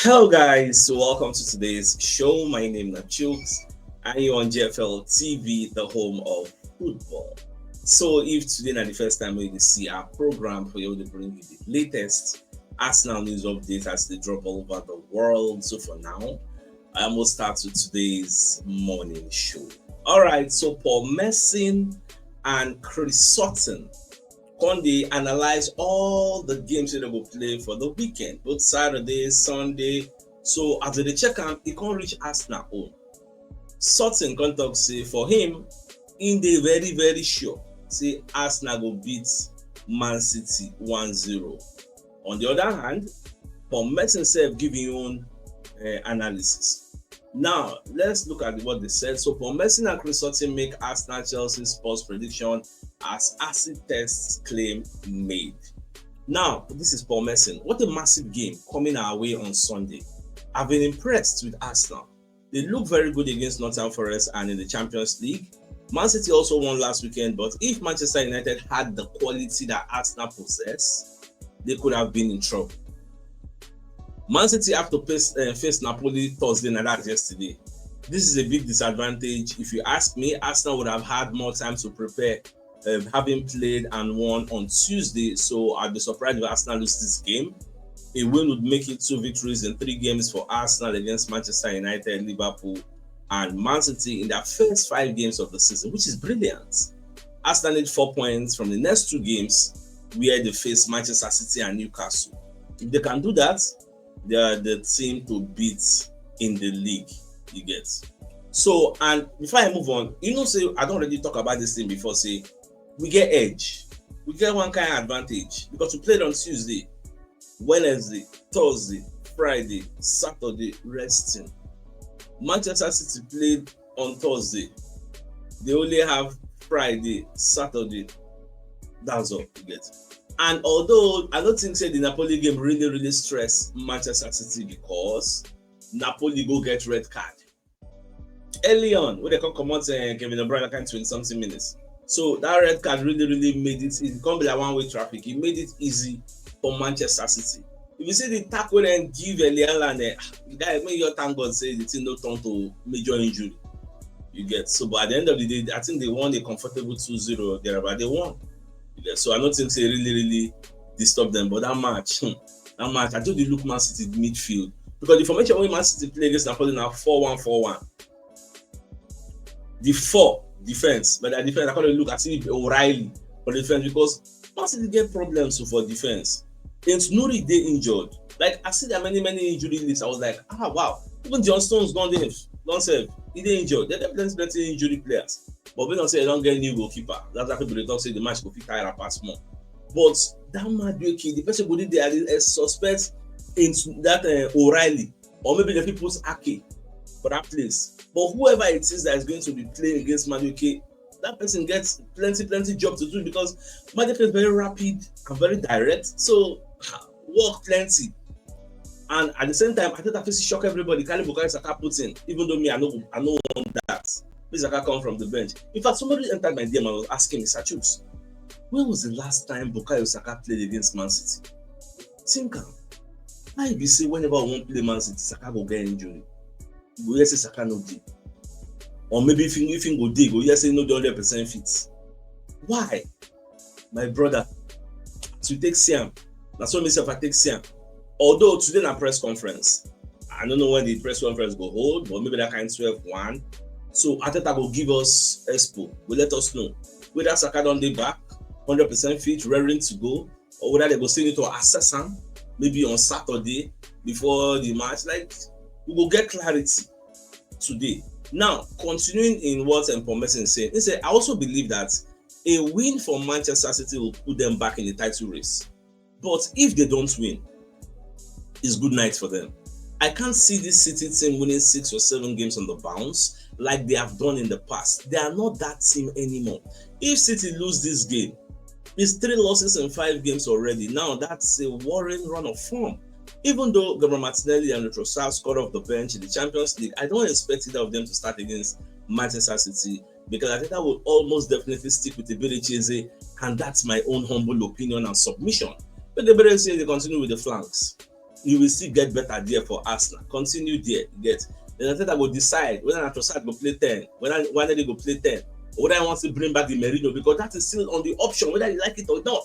Hello guys, welcome to today's show. My name is CHUKS and you're on GFL TV, the home of football. So if today is the first time we see our program for you to bring you the latest Arsenal news updates as they drop all over the world. So for now, I will start with today's morning show. Alright, so Paul Merson and Chris Sutton Conde analyze all the games they will play for the weekend, both Saturday, Sunday. So after the check out, he can't reach Arsenal home. Sutton can talk say for him, in the very sure, say Arsenal will beat Man City 1-0. On the other hand, Paul Merson self giving own analysis. Now, let's look at what they said. So, Paul Merson and Chris Sutton make Arsenal Chelsea sports prediction as acid tests claim made. Now, this is Paul Merson. What a massive game coming our way on Sunday. I've been impressed with Arsenal. They look very good against Nottingham Forest and in the Champions League. Man City also won last weekend, but if Manchester United had the quality that Arsenal possess, they could have been in trouble. Man City have to face Napoli Thursday night, that's yesterday. This is a big disadvantage. If you ask me, Arsenal would have had more time to prepare, having played and won on Tuesday. So I'd be surprised if Arsenal lose this game. A win would make it 2 victories in 3 games for Arsenal against Manchester United, Liverpool, and Man City in their first 5 games of the season, which is brilliant. Arsenal need 4 points from the next 2 games where they face Manchester City and Newcastle. If they can do that, they are the team to beat in the league, you get. So, and before I move on, say I don't already talk about this thing before, say we get edge. We get one kind of advantage because we played on Tuesday, Wednesday, Thursday, Friday, Saturday, resting. Manchester City played on Thursday. They only have Friday, Saturday. That's all you get. And although I don't think the Napoli game really stress Manchester City because Napoli go get red card early on when they come out Kevin De Bruyne kind 20-something minutes. So that red card really made it. It can't be like one-way traffic. It made it easy for Manchester City. If you see the tackle and give Elian the guy, make your thank God say the team no turn to major injury. You get so, but at the end of the day, I think they won a comfortable 2-0 there, but they won. So I don't think they really disturb them. But that match, I told you look Man City midfield because the formation when Man City play against Napoli now 4-1-4-1. The 4 defense, but that defense I call it look at it O'Reilly for defense because Man City get problems for defense. And Nuri they injured. Like I see there many injury lists. I was like, wow. Even John Stones gone there, don't say he they injured. There are plenty injury players. But we don't say they don't get a new goalkeeper. That's why people don't say the match go fit tire pass more. But that might be okay. The person who did there suspect in that O'Reilly or maybe the people's Ake for that place. But whoever it is that is going to be playing against Madueke, that person gets plenty job to do because Madueke is very rapid and very direct. So work plenty. And at the same time, I think that face shock everybody. Kali Bukayo Saka put in, even though me I know want that. Saka come from the bench. In fact, somebody entered my DM and was asking me, CHUKS, when was the last time Bukayo Saka played against Man City? Think how you say whenever we want play Man City, Saka go get injury. Go hear say Saka no dey. Or maybe if he go dey, go hear say no 100% fit. Why? My brother, to take Siam. That's what myself I take Siam. Although today na press conference. I don't know when the press conference go hold, but maybe that kind 12-1. So Ateta will give us expo. Will let us know whether Saka don dey back, 100% fit, raring to go, or whether they go still need to assess him maybe on Saturday before the match. Like we will get clarity today. Now, continuing in what Paul Merson said, he said, I also believe that a win for Manchester City will put them back in the title race. But if they don't win, it's good night for them. I can't see this City team winning 6 or 7 games on the bounce like they have done in the past. They are not that team anymore. If City lose this game, it's 3 losses in 5 games already. Now that's a worrying run of form. Even though Gabriel Martinelli and Trossard scored off the bench in the Champions League, I don't expect either of them to start against Manchester City because I think I will almost definitely stick with Ibericheze, and that's my own humble opinion and submission. But Ibericheze they continue with the flanks. you will still get better there for Arsenal. Continue there, get. Then Arteta will decide whether Trossard go play 10, whether they go play 10, or whether I want to bring back the Merino, because that is still on the option, whether you like it or not.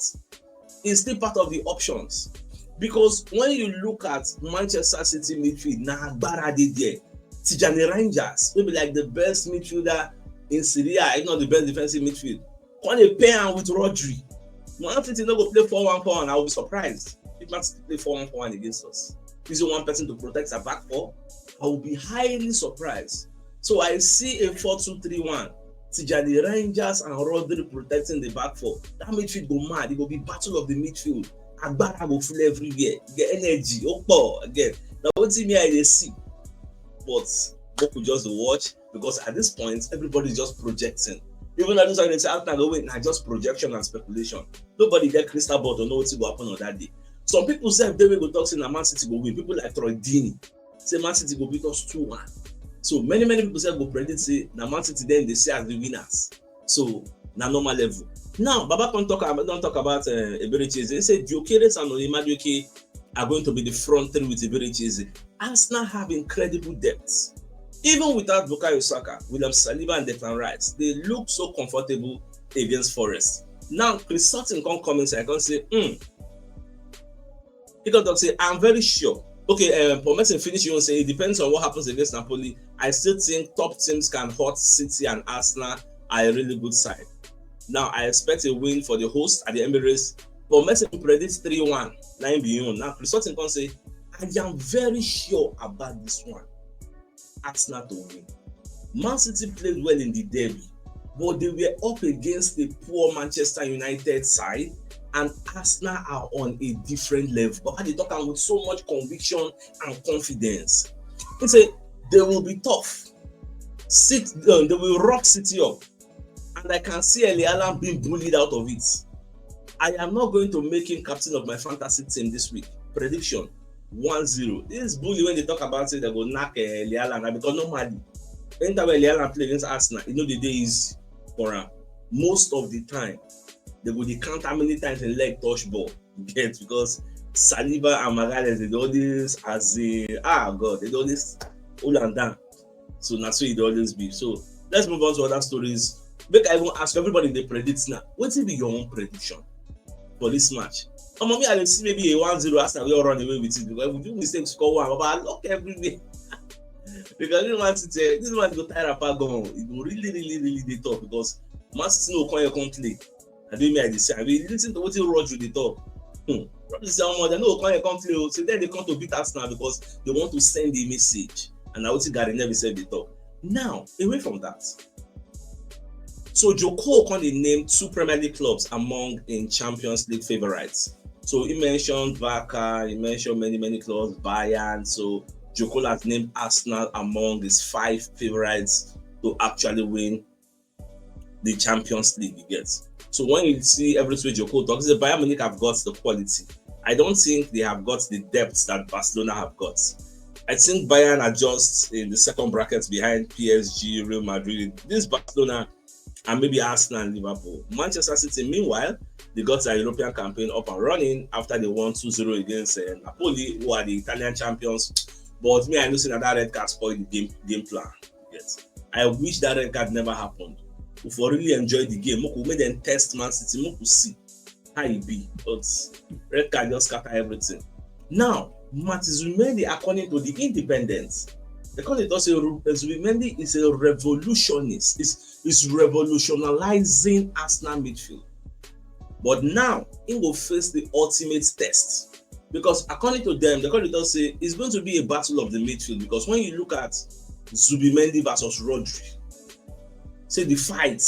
It's still part of the options. Because when you look at Manchester City midfield, now Agbára dey there. Tijani Rangers, maybe like the best midfielder in Serie A, if not the best defensive midfield. When they pair am with Rodri, Man City no go play 4-1-4, I will be surprised if Man City play 4-1-4 against us. Using one person to protect a back four, I will be highly surprised. So I see a 4-2-3-1. Tijani Rangers and Rodri protecting the back four. That midfield go mad. It will be battle of the midfield. Agbára go full everywhere. Get energy. Again. Now what team here I see, but we could just watch, because at this point everybody is just projecting. Even though those are the after go wait, now just projection and speculation. Nobody get crystal ball to know what will happen on that day. Some people say they will go talk saying Man City go win. People like Troy Deeney say Man City go beat us 2-1. So many people say go predict say Man City then they say as the winners. So na normal level. Now Baba don't talk about Eberechieze. He said Gyökeres and Onyemadueke are going to be the front three with Eberechieze. Arsenal have incredible depth. Even without Bukayo Saka, William Saliba and Declan Rice, they look so comfortable against Forest. Now Chris Sutton can come inside, I can say, he can talk say, I'm very sure. Okay, for Messi finish, you will say it depends on what happens against Napoli. I still think top teams can hurt City and Arsenal are a really good side. Now I expect a win for the host at the Emirates. But Messi predicts 3-1, 9 beyond. Now Chris Sutton can say, I am very sure about this one. Arsenal to win. Man City played well in the derby, but they were up against a poor Manchester United side, and Arsenal are on a different level. But they talk with so much conviction and confidence. He said they will be tough. They will rock City up, and I can see Eli Allen being bullied out of it. I am not going to make him captain of my fantasy team this week. Prediction: 1-0. This bully, when they talk about it, they go knock Eli Allen, because normally anytime Eli Allen play against Arsenal, you know the day is for him. Most of the time, they go count how many times the leg touch ball get, because Saliba and Magalhaes, they always they always hold and down. So that's why it always be. So let's move on to other stories. Make I even ask everybody they predict now. What will be your own prediction for this match? Me, I see maybe a 1-0 Arsenal will run away with it, because if we do mistakes, score one, but I look everywhere. Because this one go tire apart gone. It will really tough, because Man City no come play. And then I say, I mean, listen to what Rodri they talk. Rodri say, they no come play. So then they come to beat Arsenal because they want to send a message. And I would say Gary never said they talk. Now, away from that. So Joko can name 2 Premier League clubs among in Champions League favourites. So he mentioned Barca, he mentioned many clubs, Bayern. So Joko has named Arsenal among his 5 favourites to actually win the Champions League. You get. So when you see every Joko talks, the Bayern Munich have got the quality. I don't think they have got the depth that Barcelona have got. I think Bayern are just in the second bracket behind PSG, Real Madrid, this Barcelona, and maybe Arsenal and Liverpool. Manchester City, meanwhile, they got their European campaign up and running after they won 2-0 against Napoli, who are the Italian champions. But me, I know that red card spoiled the game plan. Yes. I wish that red card never happened. If we really enjoy the game, we could make them test Man City, we could see how it be. But red card just scatter everything. Now, Martins Zubimendi, according to the Independent, they call it also Zubimendi is a revolutionist. Is revolutionizing Arsenal midfield. But now he will face the ultimate test, because according to them, they call it also it's going to be a battle of the midfield. Because when you look at Zubimendi versus Rodri, say the fight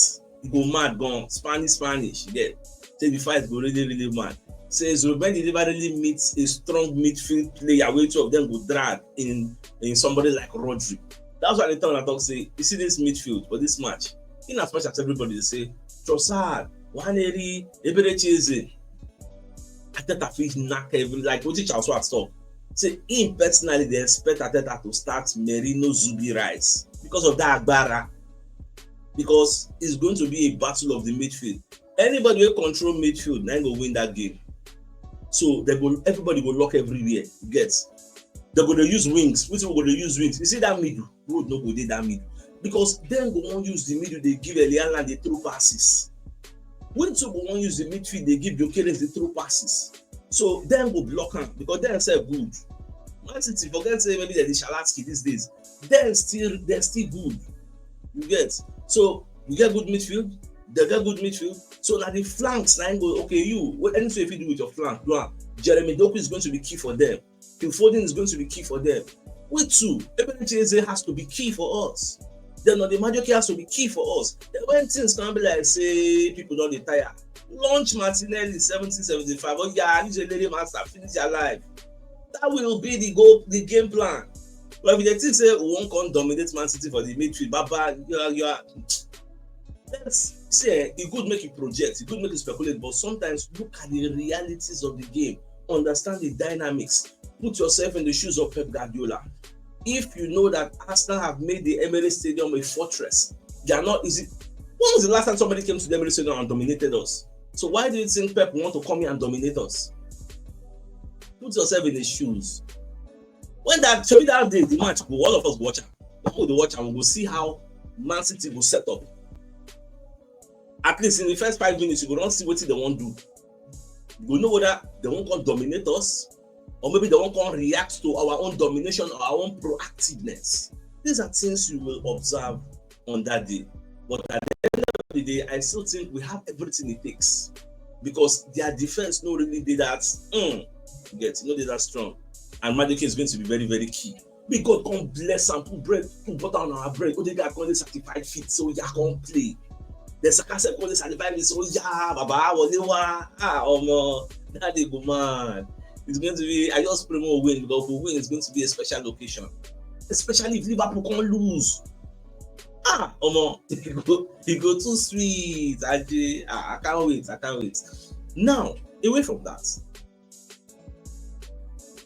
go mad, gone Spanish. Yeah, say the fight go really mad. Say Zubimendi never really meets a strong midfield player where 2 of them go drag in somebody like Rodri. That's why they talk say, you see this midfield for this match. In as much as everybody they say Trossard, Waneri, Eberechieze, Arteta fit knack every, like what Charles Schwartz talk. Say him personally they expect Arteta to start Merino, Zubi, Rice because of that Agbára. Because it's going to be a battle of the midfield. Anybody who control midfield now go win that game. So everybody will lock everywhere. Get. They're going to use wings. Which one going to use wings? You see that middle? Road no go dey that middle. Because then go won't use the middle, they give Eliana and they throw passes. When so go won't use the midfield, they give Jokeres the throw passes. So then go block them because then say good. Man City forget say maybe they're the Shalatsky these days. They're still good. You get. So you get good midfield, they get good midfield. So now the flanks now go, okay, anything if you do with your flank, do Jeremy Doku is going to be key for them. Phil Foden is going to be key for them. We too, Ebenezer has to be key for us. Then the Majoki has to be key for us. Then when things can be like, say, people don't retire, launch Martinelli 70-75. Oh yeah, he's a lady master, finish your life. That will be the game plan. But if they think say we won't come dominate Man City for the midfield, Baba, you are. Let's say it could make you project, it could make you speculate, but sometimes look at the realities of the game, understand the dynamics. Put yourself in the shoes of Pep Guardiola. If you know that Arsenal have made the Emirates Stadium a fortress, they are not easy. When was the last time somebody came to the Emirates Stadium and dominated us? So why do you think Pep want to come here and dominate us? Put yourself in his shoes. When that day, the match go, all of us go watch it. We will watch and we will see how Man City will set up. At least in the first 5 minutes, you will not see what they won't do. You will know whether they won't come dominate us, or maybe they won't come react to our own domination or our own proactiveness. These are things you will observe on that day. But at the end of the day, I still think we have everything it takes. Because their defense no really did that. No did that strong. And Madueke is going to be very, very key. May God come bless and put butter on our bread. Oh, they got all the certified feet, so yeah, can't play. The Saka call the certified feet, so yeah, Baba, that they go man. It's going to be, I just promote win because for win it's going to be a special location, especially if Liverpool can't lose. He go too sweet. I can't wait. Now, away from that.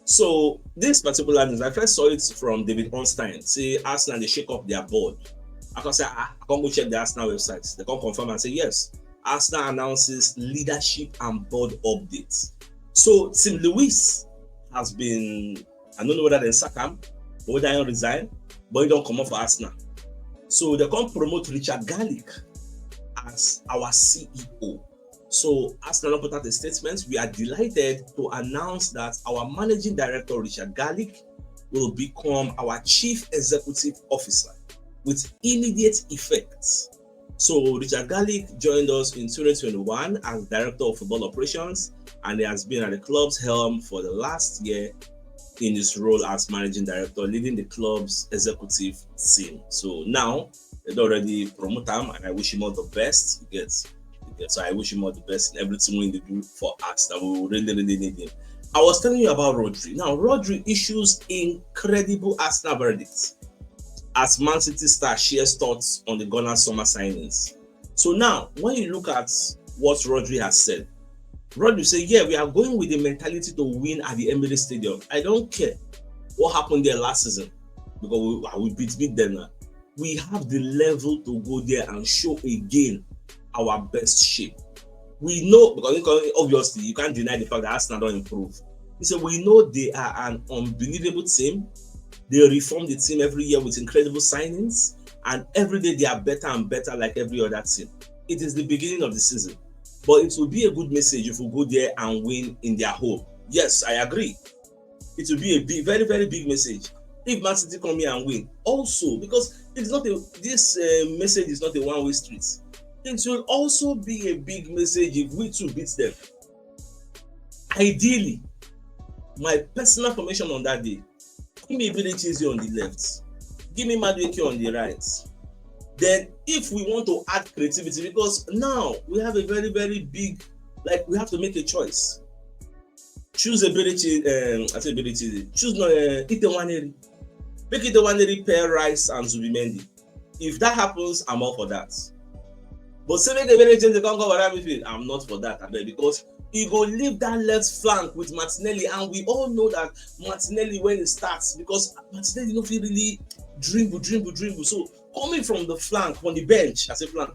So this particular news, I first saw it from David Ornstein. Say Arsenal they shake up their board. I can say I can't go check the Arsenal website. They can confirm and say yes. Arsenal announces leadership and board updates. So Tim Lewis has been, I don't know whether they sack him or whether he resign, but he don't come up for Arsenal. So they can promote Richard Garlick as our CEO. So Arsenal put out a statement. We are delighted to announce that our managing director Richard Garlick will become our chief executive officer with immediate effect. So Richard Garlick joined us in 2021 as Director of Football Operations, and he has been at the club's helm for the last year in his role as Managing Director, leading the club's executive team. So now, they've already promoted him, and I wish him all the best. So I wish him all the best in everything we do for us, that we will really need him. I was telling you about Rodri. Now, Rodri issues incredible Arsenal verdicts as Man City star shares thoughts on the Gunners' summer signings. So now, when you look at what Rodri has said, Rodri say, yeah, we are going with the mentality to win at the Emirates Stadium. I don't care what happened there last season because we beat them now. We have the level to go there and show again our best shape. We know, because obviously you can't deny the fact that Arsenal don't improve. He said, we know they are an unbelievable team. They reform the team every year with incredible signings, and every day they are better and better like every other team. It is the beginning of the season, but it will be a good message if we go there and win in their home. Yes, I agree. It will be a big, very, very big message if Man City come here and win. Also, because it's not this message is not a one-way street. It will also be a big message if we too beat them. Ideally, my personal formation on that day, give me Ability on the left, give me Madueke on the right. Then if we want to add creativity, because now we have a very, very big, we have to make a choice. Choose Ability, choose Itewaneri. Make Itewaneri pair Rice and Zubimendi. If that happens, I'm all for that. But say make Ability they can't go around midfield, I'm not for that, because he go leave that left flank with Martinelli, and we all know that Martinelli when it starts, because Martinelli don't really dribble. So coming from the flank, from the bench,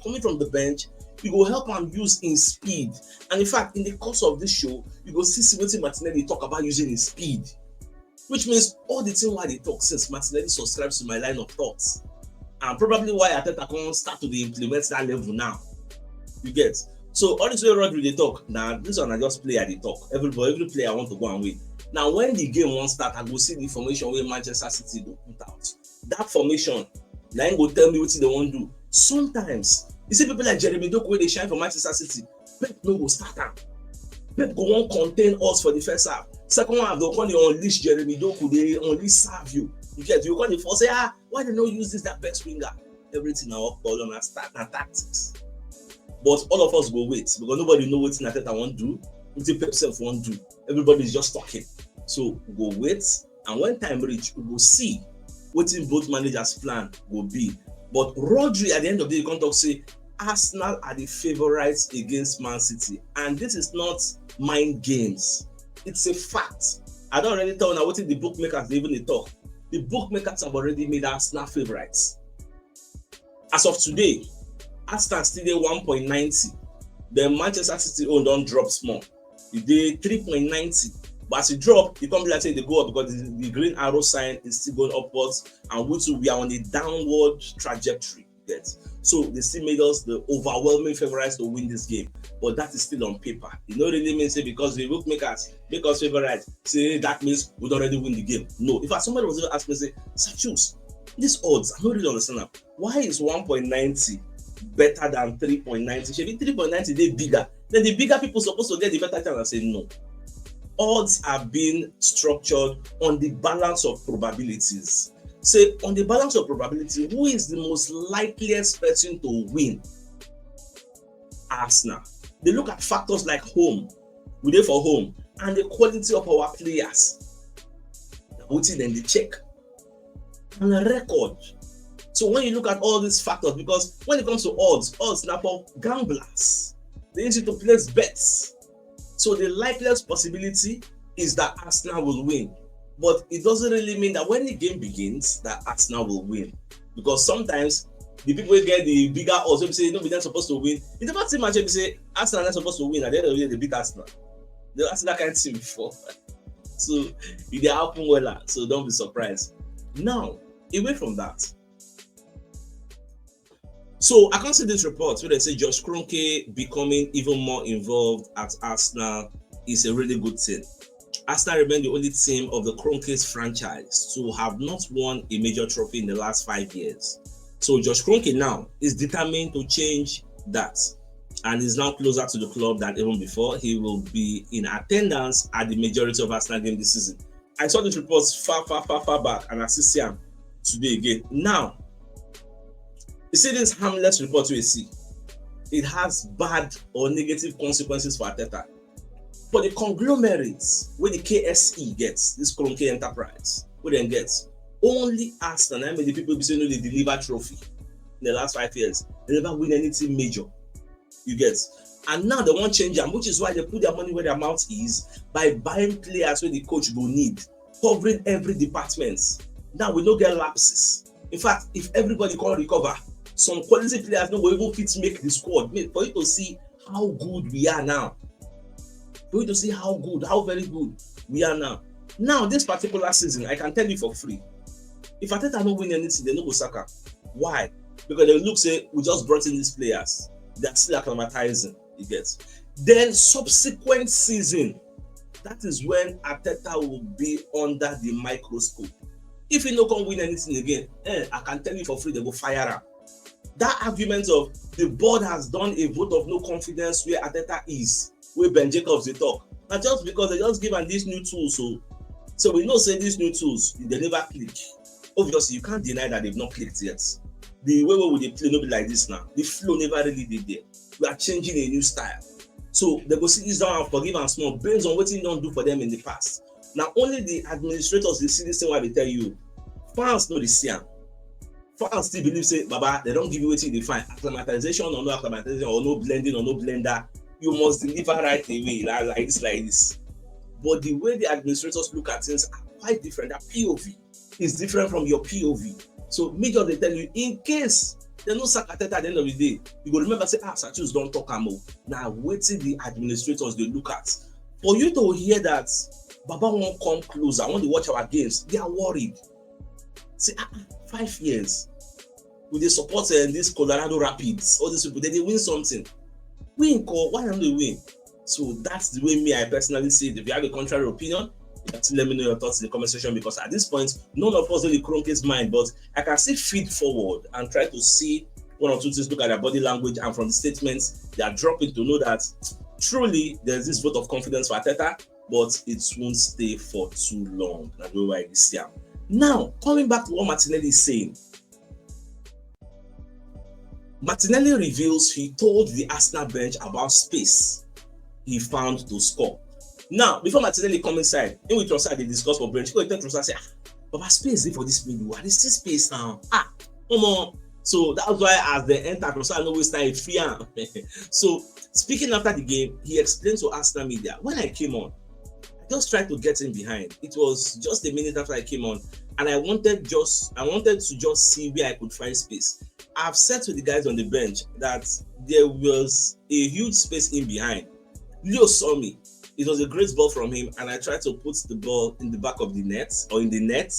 coming from the bench, you go help am use in speed. And in fact, in the course of this show, you go see wetin Martinelli talk about using in speed, which means all the thing why they talk since Martinelli subscribes to my line of thoughts, and probably why Arteta can start to implement that level now. You get? So all this way Rodri they talk, now this one I just play at the talk. Every player want to go and win. Now when the game won't start, I go see the formation where Manchester City go put out. That formation, now go tell me what they want to do. Sometimes you see people like Jeremy Doku where they shine for Manchester City. Pep no go start am. Pep go won't contain us for the first half. Second half, they'll come they unleash Jeremy Doku, they only serve you. You get, you come the first say, why they not use this that best winger? Everything now all on start and tactics. But all of us go wait because nobody know what Arteta want to do, what Pep self want to do. Everybody's just talking. So we go wait, and when time reach, we will see what in both managers' plan will be. But Rodri at the end of the day, you can't talk say Arsenal are the favourites against Man City, and this is not mind games. It's a fact. I don't already tell now what the bookmakers they even talk. The bookmakers have already made Arsenal favourites. As of today, Arsenal still dey 1.90. Then Manchester City own don't drop small. It dey 3.90. But as it drop, it can't be like say they go up because the green arrow sign is still going upwards, and we are on a downward trajectory. Yes. So they still made us the overwhelming favourites to win this game, but that is still on paper. It don't really mean say because the bookmakers make us favourites, say that means we'd already win the game. No. If somebody was ever ask me, say, Sir CHUKS, these odds, I don't really understand them. Why is 1.90 better than 3.90? Should be 3.90 they bigger. Then the bigger people supposed to get the better chance. I say no. Odds are being structured on the balance of probabilities. Say on the balance of probability, who is the most likeliest person to win? Arsenal. They look at factors like home, we dey for home, and the quality of our players. Put it in the check and a record. So when you look at all these factors, because when it comes to odds snap up gamblers. They need you to place bets. So the likeliest possibility is that Arsenal will win. But it doesn't really mean that when the game begins that Arsenal will win. Because sometimes the people will get the bigger odds. They say, no, we're not supposed to win. In the first match, they say Arsenal are not supposed to win. At the end of the day, they beat Arsenal. They Arsenal can't see before. So it happen well. So don't be surprised. Now, away from that. So I can see this report where they say Josh Kroenke becoming even more involved at Arsenal is a really good thing. Arsenal remain the only team of the Kroenke's franchise to have not won a major trophy in the last 5 years. So Josh Kroenke now is determined to change that and is now closer to the club than even before. He will be in attendance at the majority of Arsenal games this season. I saw this report far back, and I see him today again. Now, you see this harmless report we see, it has bad or negative consequences for Arteta. For the conglomerates, where the KSE gets, this Kroenke enterprise, where they get, only Arsenal, I mean the people be saying no, they deliver trophy in the last 5 years. They never win anything major. You get. And now they want to change them, which is why they put their money where their mouth is by buying players where the coach will need, covering every department. Now we don't get lapses. In fact, if everybody can recover, some quality players no go even fit make the squad. For you to see how good we are now. For you to see how good, how very good we are now. Now, this particular season, I can tell you for free. If Arteta don't win anything, they no go sack am. Why? Because they look say we just brought in these players. They're still acclimatizing. You get. Then subsequent season, that is when Arteta will be under the microscope. If he no can win anything again, I can tell you for free, they go fire him. That argument of the board has done a vote of no confidence where Arteta is, where Ben Jacobs they talk. Now just because they just give them these new tools, so we know say these new tools they never click. Obviously, you can't deny that they've not clicked yet. The way we they play no be like this now. The flow never really did there. We are changing a new style. So they go sit this down and forgive and small based on what you don't do for them in the past. Now only the administrators they see this thing why they tell you. Fans know the see am. Fans still believe say, Baba, they don't give you what they find. Acclimatization or no acclimatization or no blending or no blender. You must deliver right away like this. But the way the administrators look at things are quite different. That POV is different from your POV. So major they tell you in case they no sack Arteta at the end of the day, you go remember say CHUKS don't talk am o. Now wetin the administrators they look at. For you to hear that Baba won't come closer, I want to watch our games, they are worried. Say 5 years with the support this Colorado Rapids, all these people, they win something. Win, why don't they win? So that's the way me I personally see it. If you have a contrary opinion, you can still let me know your thoughts in the comment section, because at this point, none of us know the Kroenke's mind, but I can still feed forward and try to see one or two things, look at their body language and from the statements they are dropping to know that truly there's this vote of confidence for Arteta, but it won't stay for too long. That's why this year. Now, coming back to what Martinelli is saying, Martinelli reveals he told the Arsenal bench about space he found to score. Now, before Martinelli come inside, in which Trossard they discuss for bench, he go tell Trossard say, Baba, space is for this middle. There is still space now. Come on. So that's why as they enter, Trossard no waste time fear. So speaking after the game, he explained to Arsenal media, when I came on, I just tried to get in behind. It was just a minute after I came on, and I wanted to just see where I could find space. I've said to the guys on the bench that there was a huge space in behind. Leo saw me. It was a great ball from him, and I tried to put the ball in the back of the net or in the net.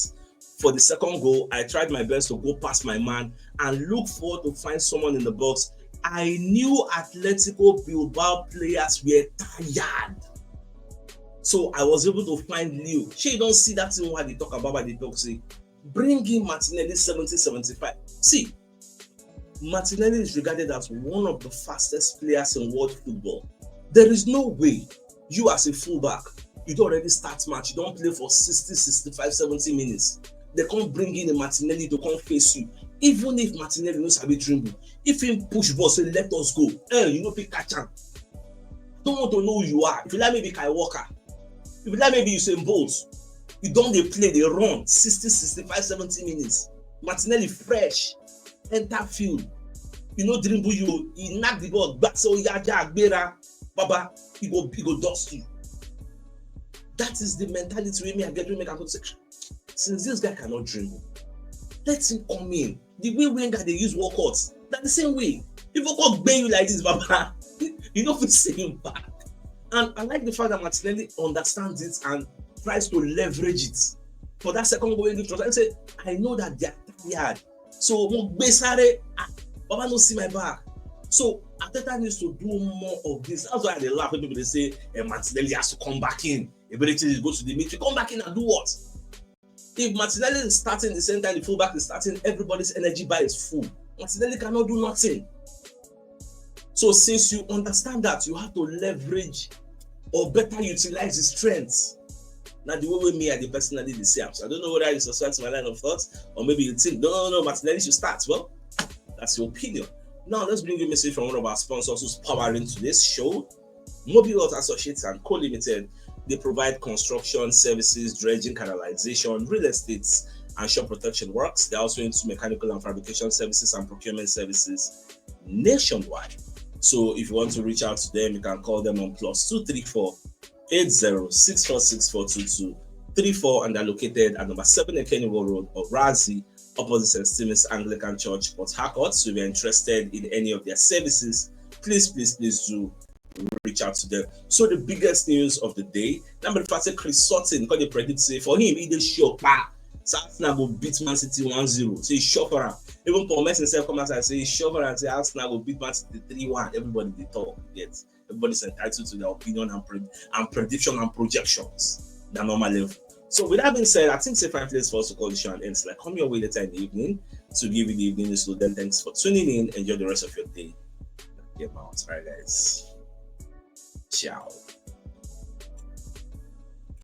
For the second goal, I tried my best to go past my man and look forward to find someone in the box. I knew Atletico Bilbao players were tired, so I was able to find Leo. You don't see that thing why they talk about, why they talk say, bring in Martinelli 70-75. See, Martinelli is regarded as one of the fastest players in world football. There is no way you as a fullback, you don't already start match, you don't play for 60, 65, 70 minutes. They can't bring in a Martinelli to come face you. Even if Martinelli knows how to dribble, if he push ball, say let us go, you know, pick catch him. Don't want to know who you are. If you like maybe Kai Walker, if you like maybe Usain Bolt, you don't they play, they run 60, 65, 70 minutes. Martinelli fresh, enter field, you know, dribble you, he knock the ball back, so Yaja, Baba, he go dust you. That is the mentality we may get to make a section. Since this guy cannot dribble, let him come in. The way Wenger they use workouts, that's the same way. If workout bang you like this, Baba, you don't feel same back. And I like the fact that Martinelli understands it and tries to leverage it. For that second goal, he say, I know that they are tired. So Baba no see my back. So Arteta needs to do more of this. That's why they laugh when people they say Martinelli has to come back in. Ability to go to the midfield, come back in and do what? If Martinelli is starting the same time the fullback is starting, everybody's energy bar is full. Martinelli cannot do nothing. So since you understand that, you have to leverage or better utilize his strengths. Now the way me I personally the same. So I don't know whether you subscribe to my line of thoughts, or maybe you think no, Martinelli should start. Well, that's your opinion. Now let's bring you a message from one of our sponsors who's powering today's show. Mobile Associates and Co Limited. They provide construction services, dredging, canalization, real estate, and shore protection works. They're also into mechanical and fabrication services and procurement services nationwide. So if you want to reach out to them, you can call them on +234 8064642234, and they're located at number 7 Kennywood Road, Orazi, opposite St. Stephen's Anglican Church, Port Harcourt. So if you're interested in any of their services, please do reach out to them. So the biggest news of the day, number 5, Chris Sutton, because they predict say for him, he did show so Arsenal will beat Man City 1-0. So he's sure for him. Even Paul Messi himself come out and say he's sure for him and say Arsenal will beat Man City 3-1. Everybody they talk, yes. Everybody's entitled to their opinion and prediction and projections. The normal level. So with that being said, I think it's a fine place for us to call the show and end. Like come your way later in the evening to give you the evening news. So then thanks for tuning in. Enjoy the rest of your day. Get out. All right, guys. Ciao.